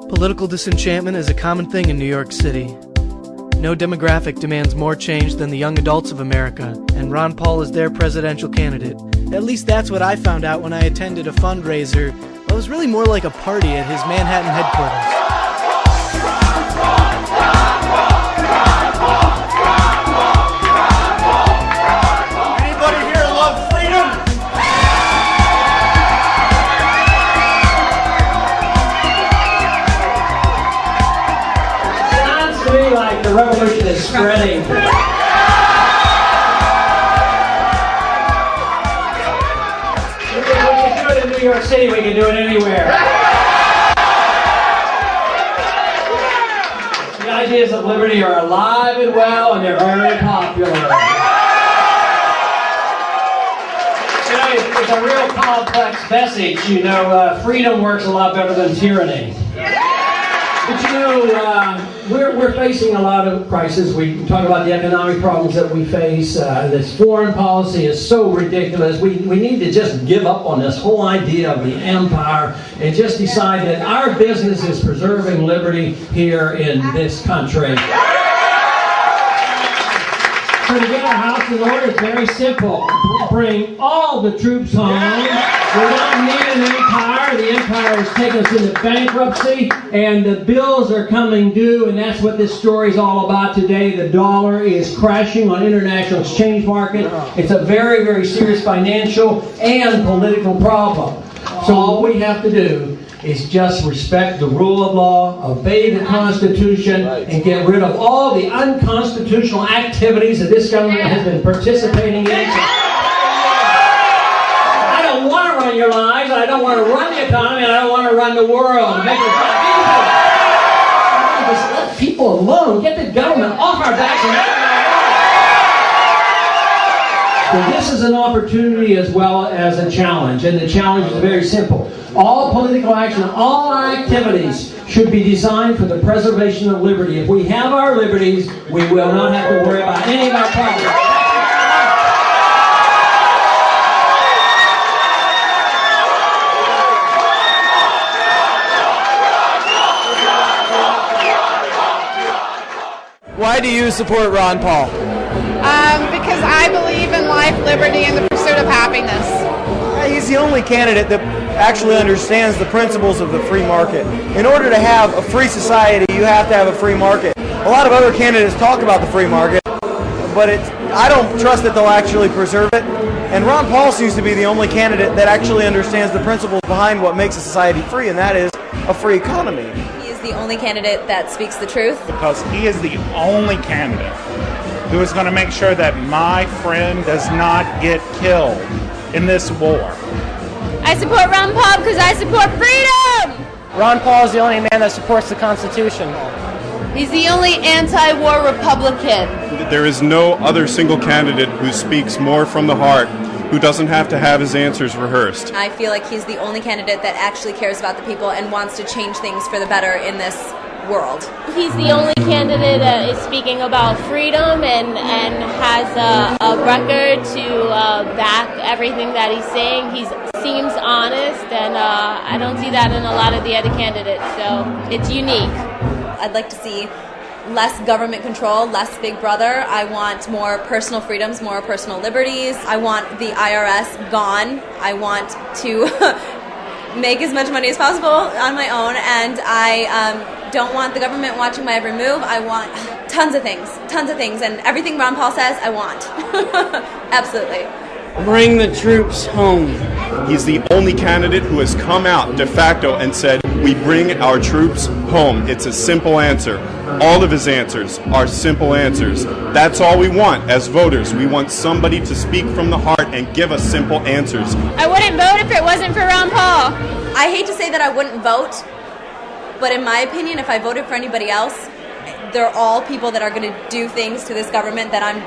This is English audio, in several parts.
Political disenchantment is a common thing in New York City. No demographic demands more change than the young adults of America, and Ron Paul is their presidential candidate. At least that's what I found out when I attended a fundraiser. Well, it was really more like a party at his Manhattan headquarters. Like the revolution is spreading. We can do it in New York City, we can do it anywhere. The ideas of liberty are alive and well, and they're very popular. It's a real complex message. Freedom works a lot better than tyranny. But we're facing a lot of crises. We talk about the economic problems that we face. This foreign policy is so ridiculous. We need to just give up on this whole idea of the empire and just decide that our business is preserving liberty here in this country. So to get our house in order is very simple. Bring all the troops home. We don't need an empire. The empire has taken us into bankruptcy, and the bills are coming due, and that's what this story is all about today. The dollar is crashing on international exchange market. It's a very, very serious financial and political problem. So all we have to do is just respect the rule of law, obey the Constitution, and get rid of all the unconstitutional activities that this government has been participating in. I don't want to run your lives, I don't want to run the economy, and I don't want to run the world. Make it just let people alone. Get the government off our backs and make So this is an opportunity as well as a challenge, and the challenge is very simple. All political action, all our activities should be designed for the preservation of liberty. If we have our liberties, we will not have to worry about any of our problems. Why do you support Ron Paul? Because I believe in life, liberty, and the pursuit of happiness. He's the only candidate that actually understands the principles of the free market. In order to have a free society, you have to have a free market. A lot of other candidates talk about the free market, but I don't trust that they'll actually preserve it. And Ron Paul seems to be the only candidate that actually understands the principles behind what makes a society free, and that is a free economy. He is the only candidate that speaks the truth. Because he is the only candidate who is going to make sure that my friend does not get killed in this war. I support Ron Paul because I support freedom! Ron Paul is the only man that supports the Constitution. He's the only anti-war Republican. There is no other single candidate who speaks more from the heart, who doesn't have to have his answers rehearsed. I feel like he's the only candidate that actually cares about the people and wants to change things for the better in this world. He's the only candidate that is speaking about freedom and has a record to back everything that he's saying. He seems honest, and I don't see that in a lot of the other candidates, so it's unique. I'd like to see less government control, less Big Brother. I want more personal freedoms, more personal liberties. I want the IRS gone. I want to make as much money as possible on my own, and I don't want the government watching my every move. I want tons of things, and everything Ron Paul says, I want. Absolutely. Bring the troops home. He's the only candidate who has come out de facto and said, we bring our troops home. It's a simple answer. All of his answers are simple answers. That's all we want as voters. We want somebody to speak from the heart and give us simple answers. I wouldn't vote if it wasn't for Ron Paul. I hate to say that I wouldn't vote, but in my opinion, if I voted for anybody else, they're all people that are going to do things to this government that I'm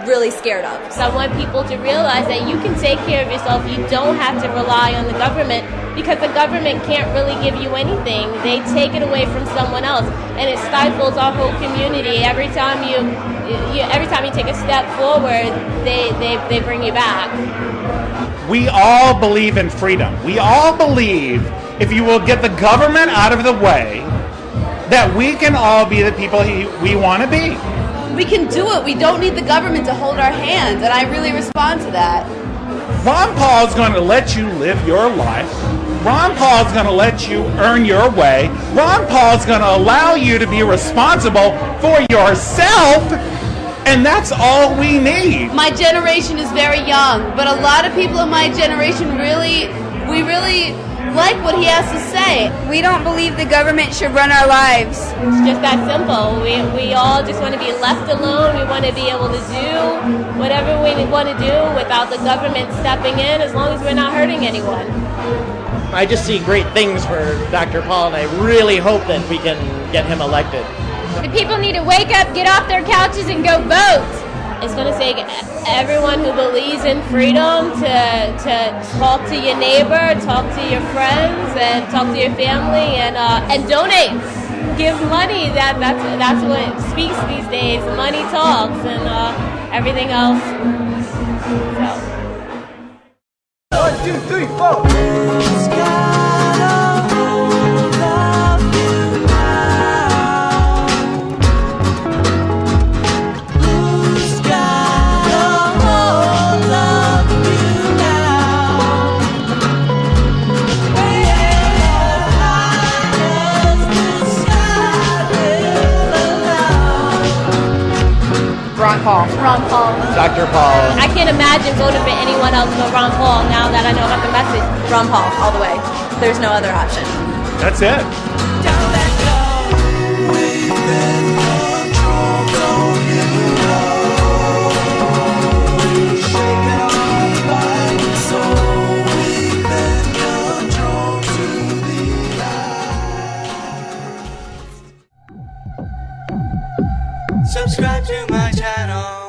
really scared of. So I want people to realize that you can take care of yourself. You don't have to rely on the government, because the government can't really give you anything. They take it away from someone else, and it stifles our whole community. Every time you take a step forward, they bring you back. We all believe in freedom. We all believe if you will get the government out of the way that we can all be the people we want to be. We can do it. We don't need the government to hold our hand, and I really respond to that. Ron Paul is going to let you live your life. Ron Paul is going to let you earn your way. Ron Paul is going to allow you to be responsible for yourself, and that's all we need. My generation is very young, but a lot of people in my generation really like what he has to say. We don't believe the government should run our lives. It's just that simple. We all just want to be left alone. We want to be able to do whatever we want to do without the government stepping in, as long as we're not hurting anyone. I just see great things for Dr. Paul, and I really hope that we can get him elected. The people need to wake up, get off their couches, and go vote. It's going to take everyone who believes in freedom to talk to your neighbor, talk to your friends, and talk to your family, and donate. Give money. That's what speaks these days. Money talks, and everything else. So. 1, 2, 3, 4. Ron Paul. Dr. Paul. I can't imagine voting for anyone else but Ron Paul now that I know about the message. Ron Paul, all the way. There's no other option. That's it. Subscribe to my channel.